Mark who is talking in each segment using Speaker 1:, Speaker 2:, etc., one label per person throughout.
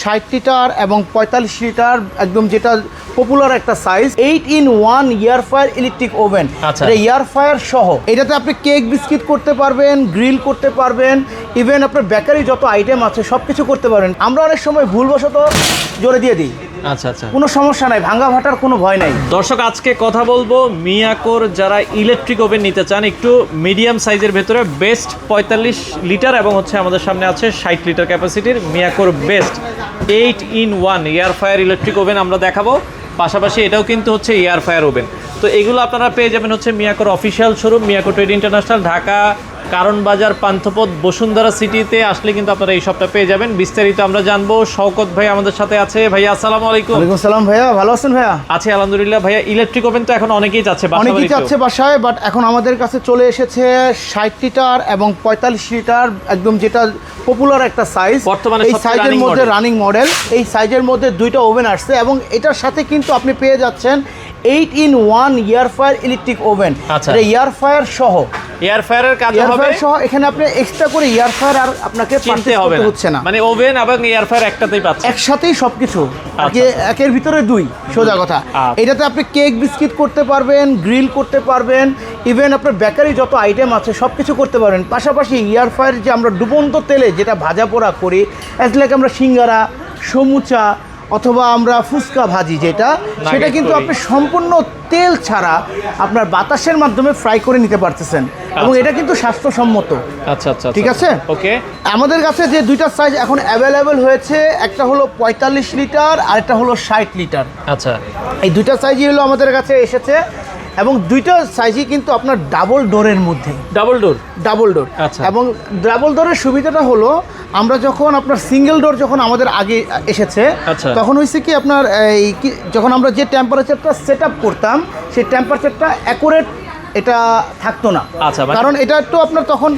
Speaker 1: 60 litre এবং 45 litre একদম যেটা পপুলার একটা size 8-in-1 air fryer electric oven. এটা এয়ার ফায়ার সহ, এটাতে আপনি কেক বিস্কিট করতে পারবেন, গ্রিল করতে পারবেন, ইভেন আপনার বেকারি যত আইটেম আছে সব কিছু করতে পারবেন। আমরা অনেক সময় ভুলবশত জোরে দিয়ে দিই,
Speaker 2: আচ্ছা আচ্ছা,
Speaker 1: কোনো সমস্যা নাই, ভাঙা ভাটার কোনো ভয় নাই।
Speaker 2: দর্শক আজকে কথা বলবো মিয়াকোর যারা ইলেকট্রিক ওভেন নিতে চান একটু মিডিয়াম সাইজের ভেতরে বেস্ট 45 লিটার এবং হচ্ছে আমাদের সামনে আছে 60 লিটার ক্যাপাসিটির মিয়াকোর best 8-in-1 air fryer electric oven আমরা দেখাবো। পাশাপাশি এটাও কিন্তু হচ্ছে এয়ার ফায়ার ওভেন। তো এগুলো আপনারা পেয়ে যাবেন হচ্ছে মিয়াকোর official showroom Miyako trade international, Dhaka Karwan Bazar Panthapath Bashundhara সিটিতে আসলে কিন্তু আপনারা এই সবটা পেয়ে যাবেন। বিস্তারিত আমরা জানবো। শওকত ভাই আমাদের সাথে আছে। ভাইয়া আসসালামু আলাইকুম।
Speaker 1: ওয়ালাইকুম আসসালাম ভাইয়া, ভালো আছেন ভাইয়া?
Speaker 2: আছি আলহামদুলিল্লাহ। ভাইয়া ইলেকট্রিক ওভেন তো এখন অনেকেই যাচ্ছে
Speaker 1: বাসায়, বাট এখন আমাদের কাছে চলে এসেছে 60 লিটার এবং 45 লিটার একদম যেটা পপুলার একটা সাইজ,
Speaker 2: বর্তমানে
Speaker 1: এই সাইজের মধ্যে রানিং মডেল। এই সাইজের মধ্যে দুইটা ওভেন আসছে এবং এটার সাথে কিন্তু আপনি পেয়ে যাচ্ছেন 8-in-1 air fryer electric oven. এটা এয়ার ফায়ার সহ,
Speaker 2: এয়ার ফায়ারের কাজ হবে
Speaker 1: সহ, এখানে আপনি এক্সট্রা করে এয়ার ফায়ার আর আপনাকে
Speaker 2: কিনতে হবে হচ্ছে না, মানে ওভেন এবং এয়ার ফায়ার একটাতেই পাচ্ছেন,
Speaker 1: একসাথেই সবকিছু, একের ভিতরে দুই, সোজা কথা। এটাতে আপনি কেক বিস্কিট করতে পারবেন, গ্রিল করতে পারবেন, ইভেন আপনার বেকারি যত আইটেম আছে সব কিছু করতে পারবেন। পাশাপাশি এয়ার ফায়ার যে আমরা ডুবন্ত তেলে যেটা ভাজা পোড়া করি, অ্যাজ লাইক আমরা সিঙ্গারা, সমুচা অথবা আমরা ফুচকা ভাজি যেটা, সেটা কিন্তু আপনি সম্পূর্ণ তেল ছাড়া আপনার বাতাসের মাধ্যমে ফ্রাই করে নিতে পারতেছেন এবং এটা কিন্তু স্বাস্থ্যসম্মত।
Speaker 2: আচ্ছা আচ্ছা,
Speaker 1: ঠিক আছে, ওকে। আমাদের কাছে যে দুইটা সাইজ এখন অ্যাভেলেবেল হয়েছে, একটা হলো 45 লিটার আর একটা হলো 60 লিটার।
Speaker 2: আচ্ছা,
Speaker 1: এই দুইটা সাইজই হলো আমাদের কাছে এসেছে এবং দুইটা সাইজই কিন্তু আপনার ডাবল ডোরের মধ্যে, ডাবল ডোর।
Speaker 2: আচ্ছা,
Speaker 1: এবং ডাবল ডোরের সুবিধাটা হলো আমরা যখন আপনার সিঙ্গেল ডোর যখন আমাদের আগে এসেছে, তখন হয়েছে কি আপনার এই যখন আমরা যে টেম্পারেচারটা সেট আপ করতাম সেই টেম্পারেচারটা অ্যাকুরেট এটা থাকতো না।
Speaker 2: আচ্ছা,
Speaker 1: কারণ এটা একটু আপনার তখন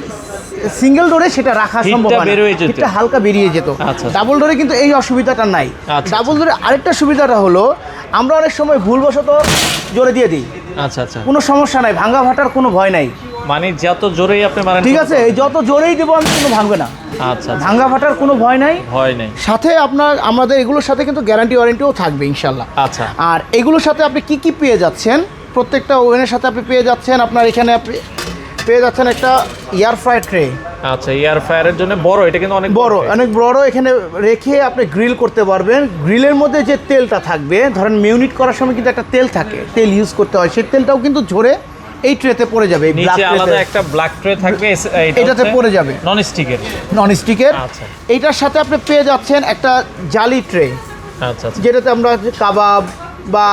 Speaker 1: সিঙ্গেল ডোরে সেটা রাখা সম্ভব না, এটা হালকা বেরিয়ে যেত। ডাবল ডোরে কিন্তু এই অসুবিধাটা নাই। ডাবল ডোরে আরেকটা সুবিধাটা হলো আমরা অনেক সময় ভুলবশত জোরে দিয়ে দিই,
Speaker 2: আচ্ছা আচ্ছা,
Speaker 1: কোনো সমস্যা নাই, ভাঙা ভাটার কোনো ভয় নাই।
Speaker 2: মানে যত জোরেই আপনি মারেন,
Speaker 1: ঠিক আছে, যত জোরেই দেবো আমি কোনো ভাঙবে না।
Speaker 2: আচ্ছা,
Speaker 1: ভাঙা ফাটার কোনো ভয় নাই। সাথে আপনার আমাদের এগুলোর সাথে কিন্তু গ্যারান্টি ওয়ারেন্টিও থাকবে ইনশাল্লাহ।
Speaker 2: আচ্ছা, আর
Speaker 1: এগুলোর সাথে আপনি কি কি পেয়ে যাচ্ছেন, প্রত্যেকটা ওভেনের সাথে আপনি পেয়ে যাচ্ছেন, আপনার এখানে আপনি পেয়ে যাচ্ছেন একটা এয়ার ফ্রায়ার ট্রে।
Speaker 2: আচ্ছা, এয়ার ফায়ারের জন্য বড়, এটা কিন্তু অনেক
Speaker 1: বড়, এখানে রেখে আপনি গ্রিল করতে পারবেন। গ্রিলের মধ্যে যে তেলটা থাকবে, ধরেন মিউনিট করার সময় কিন্তু একটা তেল থাকে, তেল ইউজ করতে হয়, সেই তেলটাও কিন্তু ঝরে এই ট্রেতে পড়ে যাবে।
Speaker 2: নিচে আলাদা একটা ব্ল্যাক ট্রে থাকবে,
Speaker 1: এটাতে পড়ে যাবে, নন স্টিকের।
Speaker 2: আচ্ছা,
Speaker 1: এইটার সাথে আপনি পেয়ে যাচ্ছেন একটা জালি ট্রে।
Speaker 2: আচ্ছা,
Speaker 1: যেটাতে আমরা কাবাব বা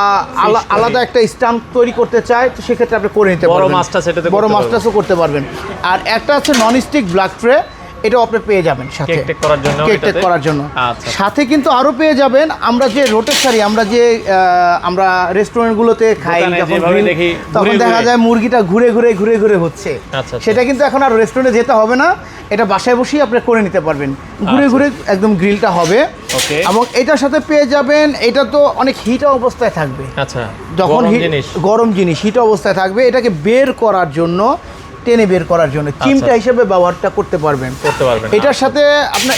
Speaker 1: আলাদা একটা স্ট্যাম্প তৈরি করতে চাই, তো সেক্ষেত্রে আপনি করে নিতে পারবেন, বড় মাস্টারও করতে পারবেন। আর একটা আছে নন স্টিক ব্ল্যাক ট্রে, এটাও আপনি পেয়ে যাবেন সাথে কেক টেক করার জন্য। সাথে কিন্তু আরও পেয়ে যাবেন আমরা যে রোটেশনারি, আমরা রেস্টুরেন্টগুলোতে খাই, তখন দেখা যায় মুরগিটা ঘুরে ঘুরে হচ্ছে, সেটা কিন্তু এখন আর রেস্টুরেন্টে যেতে হবে না, এটা বাসায় বসেই আপনি করে নিতে পারবেন, ঘুরে একদম গ্রিলটা হবে। এবং এটার সাথে পেয়ে যাবেন, এটা তো অনেক হিট অবস্থায় থাকবে, যখন গরম জিনিস হিট অবস্থায় থাকবে, এটাকে বের করার জন্য, টেনে বের করার জন্য চিমটা হিসেবে ব্যবহারটা করতে পারবেন। এটার সাথে আপনার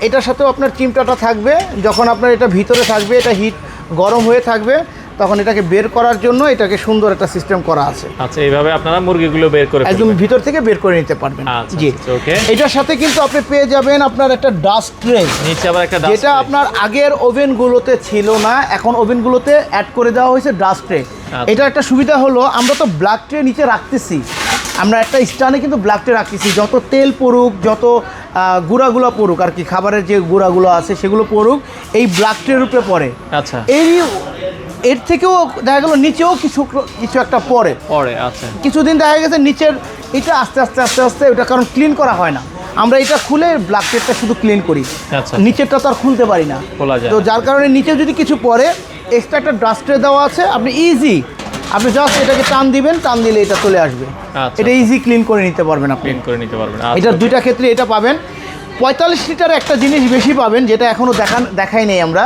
Speaker 1: এটার সাথেও আপনার চিমটাটা থাকবে, যখন আপনার এটা ভিতরে থাকবে, এটা হিট গরম হয়ে থাকবে, তখন এটাকে বের করার জন্য এটাকে সুন্দর একটা সিস্টেম করা আছে।
Speaker 2: আচ্ছা, এইভাবে আপনারা মুরগিগুলো বের করে
Speaker 1: একদম ভিতর থেকে বের করে নিতে পারবেন। জি, এটার সাথে কিন্তু আপনি পেয়ে যাবেন আপনার একটা ডাস্ট ট্রে,
Speaker 2: নিচে আবার একটা ডাস্ট,
Speaker 1: যেটা আপনার আগের ওভেনগুলোতে ছিল না, এখন ওভেনগুলোতে অ্যাড করে দেওয়া হয়েছে ডাস্ট ট্রে। এটা একটা সুবিধা হলো, আমরা তো ব্ল্যাক ট্রে নিচে রাখতেছি, আমরা একটা স্ট্যান্ডে কিন্তু ব্ল্যাক ট্রে রাখতেছি, যত তেল পড়ুক, যত গুঁড়াগুলো পড়ুক আর কি, খাবারের যে গুঁড়াগুলো আছে সেগুলো পড়ুক, এই ব্ল্যাক ট্রের উপরে পড়ে।
Speaker 2: আচ্ছা,
Speaker 1: এর থেকেও দেখা গেল নিচেও কিছু একটা পড়ে।
Speaker 2: আচ্ছা,
Speaker 1: কিছুদিন দেখা গেছে নিচের এটা আস্তে আস্তে ওটা, কারণ ক্লিন করা হয় না, আমরা এটা খুলে ব্ল্যাক ট্রেটা শুধু ক্লিন করি, নিচেরটা তো আর খুলতে পারি না, তো যার কারণে নিচে যদি কিছু পড়ে, এক্সট্রা একটা ডাস্ট ট্রে দেওয়া আছে, আপনি জাস্ট এটাকে টান দিবেন, টান দিলে এটা চলে আসবে, এটা ইজি ক্লিন করে নিতে পারবেন আপনি। এটার দুইটা ক্ষেত্রে এটা পাবেন। 45 লিটার একটা জিনিস বেশি পাবেন, যেটা এখনও দেখাই নেই আমরা,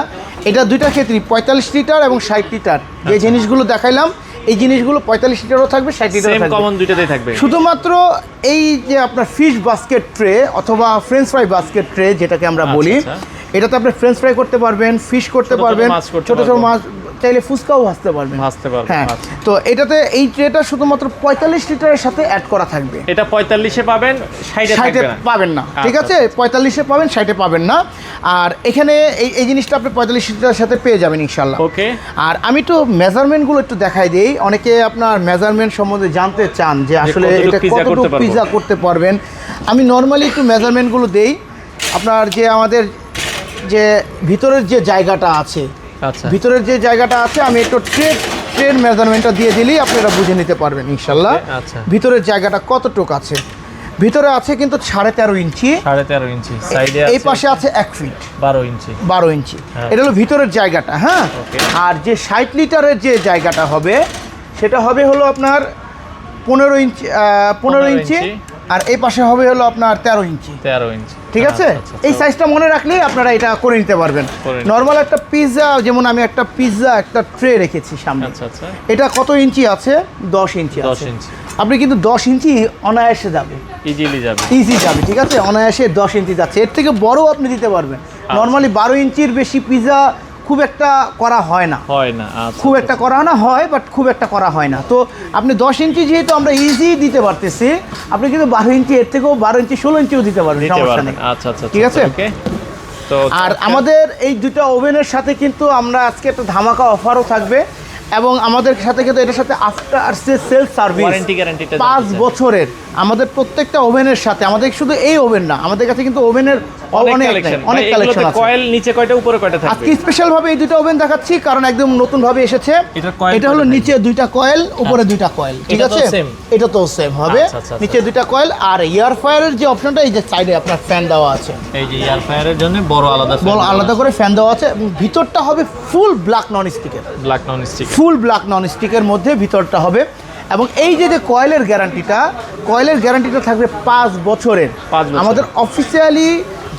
Speaker 1: এটা দুইটা ক্ষেত্রেই 45 লিটার এবং 60 লিটার যে জিনিসগুলো দেখাইলাম, এই জিনিসগুলো 45 লিটারও থাকবে, 60 লিটারও থাকবে। শুধুমাত্র এই যে আপনার ফিশ বাস্কেট ট্রে অথবা ফ্রেঞ্চ ফ্রাই বাস্কেট ট্রে যেটাকে আমরা বলি, এটাতে আপনি ফ্রেঞ্চ ফ্রাই করতে পারবেন, ফিশ করতে পারবেন, ছোট ছোট মাছ চাইলে ফুচকাও ভাজতে পারবেন। হ্যাঁ, তো এটাতে এই ট্রেটা শুধুমাত্র 45 লিটারের সাথে অ্যাড করা থাকবে।
Speaker 2: এটা 45-এ পাবেন, 60-এ
Speaker 1: পাবেন না, ঠিক আছে? 45-এ পাবেন, 60-এ পাবেন না। আর এখানে এই জিনিসটা আপনি 45 লিটারের সাথে পেয়ে যাবেন ইনশাল্লাহ।
Speaker 2: ওকে।
Speaker 1: আর আমি একটু মেজারমেন্টগুলো একটু দেখাই দিই। অনেকে আপনার মেজারমেন্ট সম্বন্ধে জানতে চান যে আসলে এটা কতটুকু পিৎজা করতে পারবেন। আমি নর্মালি একটু মেজারমেন্টগুলো দেই। আপনার যে আমাদের যে ভিতরের যে জায়গাটা আছে, ভিতরের যে জায়গাটা আছে, আমি একটু ট্রের মেজারমেন্টটা দিয়ে দিলেই আপনারা বুঝে নিতে পারবেন ইনশাল্লাহ। ভিতরের জায়গাটা কতটুকু আছে। ভিতরে আছে কিন্তু 13.5 ইঞ্চি,
Speaker 2: 13.5 ইঞ্চি, সাইডে
Speaker 1: এই পাশে আছে 1 ফিট
Speaker 2: 12 ইঞ্চি,
Speaker 1: 12 ইঞ্চি। এটা হলো ভিতরের জায়গাটা। হ্যাঁ, আর যে 60 লিটারের যে জায়গাটা হবে সেটা হবে হলো আপনার 15 ইঞ্চি, 15 ইঞ্চি। আর এই পাশে হবে হলো আপনার 13 ইঞ্চি,
Speaker 2: 13 ইঞ্চি,
Speaker 1: ঠিক আছে? এই সাইজটা মনে রাখলেই আপনারা এটা করে নিতে পারবেন। নর্মাল একটা পিৎজা, যেমন আমি একটা পিৎজা একটা ট্রে রেখেছি সামনে, এটা কত ইঞ্চি আছে? 10 ইঞ্চি আছে। আপনি কিন্তু 10 ইঞ্চি অনায়াসে যাবে, ইজি যাবে, ঠিক আছে? অনায়াসে 10 ইঞ্চি যাচ্ছে। এর থেকে বড়ও আপনি দিতে পারবেন। নর্মালি 12 ইঞ্চির বেশি পিৎজা খুব একটা করা হয় না, খুব একটা করা না হয়, বাট খুব একটা করা হয় না। তো আপনি 10 ইঞ্চি যেহেতু আমরা ইজি দিতে পারতেছি, আপনি কিন্তু 12 ইঞ্চি, এর থেকেও 12 ইঞ্চি 16 ইঞ্চিও দিতে পারবেন, সমস্যা নেই। ঠিক আছে? আর আমাদের এই দুটো ওভেনের সাথে কিন্তু আমরা আজকে একটা ধামাকা অফারও থাকবে, এবং আমাদের সাথে কিন্তু এটার সাথে আফটার সেলস সার্ভিস 5 বছরের আমাদের প্রত্যেকটা ওভেনের সাথে। আমাদের শুধু এই ওভেন না, আমাদের কাছে কিন্তু ওভেনের অনেক কালেকশন আছে।
Speaker 2: কয়েল নিচে কয়টা, উপরে কয়টা থাকবে?
Speaker 1: আজকে স্পেশাল ভাবে এই দুটো ওভেন দেখাচ্ছি কারণ একদম নতুন ভাবে এসেছে। এটা হলো নিচে 2টা কয়েল, উপরে 2টা কয়েল, ঠিক আছে? এটা তো সেম হবে, নিচে 2টা কয়েল। আর এয়ার ফায়ারের যে অপশনটা, এই যে সাইডে আপনার ফ্যান দেওয়া আছে,
Speaker 2: এই যে এয়ার ফায়ারের জন্য বড় আলাদা
Speaker 1: করে ফ্যান দেওয়া আছে। এবং ভিতরটা হবে ফুল ব্ল্যাক নন স্টিকের, ফুল ব্ল্যাক নন স্টিকের মধ্যে ভিতরটা হবে। এবং এই যে কয়েলের গ্যারান্টিটা থাকবে 5 বছরের। আমাদের অফিসিয়ালি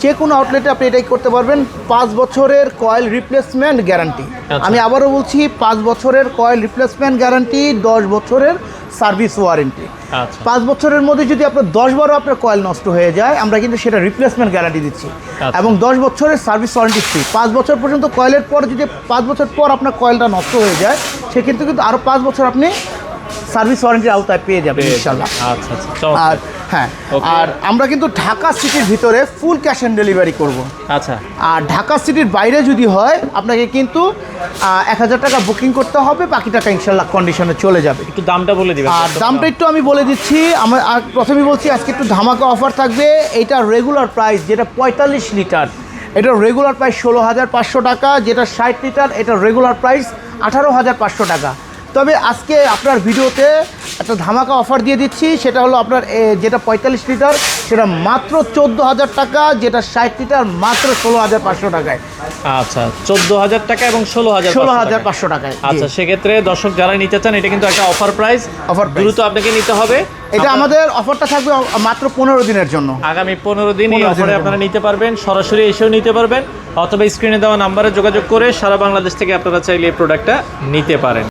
Speaker 1: যে কোনো আউটলেটে আপনি এটাই করতে পারবেন, 5 বছরের কয়েল রিপ্লেসমেন্ট গ্যারান্টি। আমি আবারও বলছি, 5 বছরের কয়েল রিপ্লেসমেন্ট গ্যারান্টি, 10 বছরের সার্ভিস ওয়ারেন্টি। 5 বছরের মধ্যে যদি আপনার 10 বারও আপনার কয়েল নষ্ট হয়ে যায়, আমরা কিন্তু সেটা রিপ্লেসমেন্ট গ্যারান্টি দিচ্ছি। এবং 10 বছরের সার্ভিস ওয়ারেন্টি ফ্রি। 5 বছর পর্যন্ত কয়েলের পর, যদি 5 বছর পর আপনার কয়েলটা নষ্ট হয়ে যায়, সেক্ষেত্রে কিন্তু আরও 5 বছর আপনি সার্ভিস ওয়ারেন্টির আওতায় পেয়ে যাবেন ইনশাআল্লাহ। আর হ্যাঁ, আর আমরা কিন্তু ঢাকা সিটির ভিতরে ফুল ক্যাশ অন ডেলিভারি করব। আর ঢাকা সিটির বাইরে যদি হয়, আপনাকে কিন্তু 1000 টাকা বুকিং করতে হবে, বাকি টাকা ইনশাআল্লাহ কন্ডিশনে চলে যাবে।
Speaker 2: একটু দামটা বলে দিবেন?
Speaker 1: আর দামটা একটু আমি বলে দিচ্ছি। আমার প্রথমেই বলছি, আজকে একটু ধামাকা অফার থাকবে। এটা রেগুলার প্রাইস, যেটা 45 লিটার, এটা রেগুলার প্রাইস 16,500 টাকা। যেটা 60 লিটার, এটা রেগুলার প্রাইস 18,500 টাকা। তবে আজকে আপনার ভিডিওতে একটা ধামাকা অফার দিয়ে দিচ্ছি। সেটা হলো আপনার যেটা 45 লিটার, সেটা মাত্র 14,000 টাকা। যেটা 60 লিটার, মাত্র 16,500 টাকায়।
Speaker 2: আচ্ছা, 14,000 টাকা এবং
Speaker 1: 16,500 টাকায়।
Speaker 2: আচ্ছা, সেক্ষেত্রে দর্শক যারা নিতে চান, এটা কিন্তু একটা অফার প্রাইস, দ্রুত আপনাকে নিতে হবে।
Speaker 1: এটা আমাদের অফারটা থাকবে মাত্র 15 দিনের জন্য।
Speaker 2: আগামী 15 দিন এই অফারে আপনারা নিতে পারবেন, সরাসরি এসেও নিতে পারবেন, অথবা স্ক্রিনে দেওয়া নাম্বারে যোগাযোগ করে সারা বাংলাদেশ থেকে আপনারা চাইলে এই প্রোডাক্টটা নিতে পারেন।